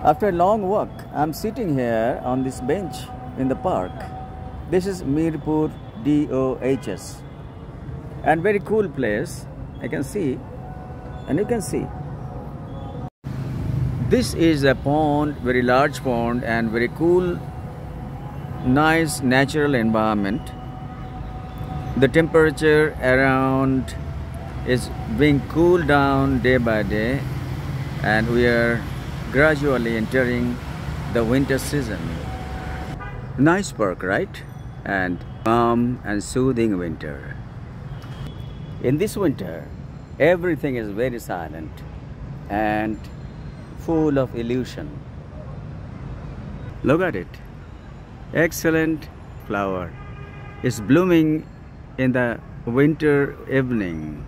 After a long walk, I'm sitting here on this bench in the park. This is Mirpur DOHS, and very cool place. I can see, and you can see. This is a pond, very large pond, and very cool, nice natural environment. The temperature around is being cooled down day by day, and we are gradually entering the winter season. Nice park, right? And calm and soothing winter. In this winter, everything is very silent and full of illusion. Look at it. Excellent flower is blooming in the winter evening.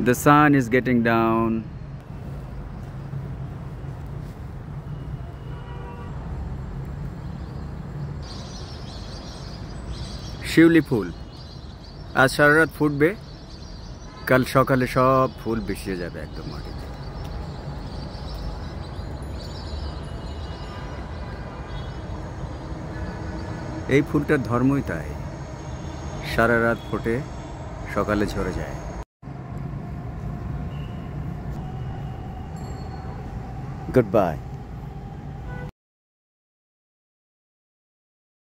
The sun is getting down. শিউলি ফুল আজ সারা রাত ফুটবে, কাল সকালে সব ফুল ভেসে যাবে একদম মাটিতে। এই ফুলটার ধর্মই তাই, সারা রাত ফোটে, সকালে ঝরে যায়। Goodbye.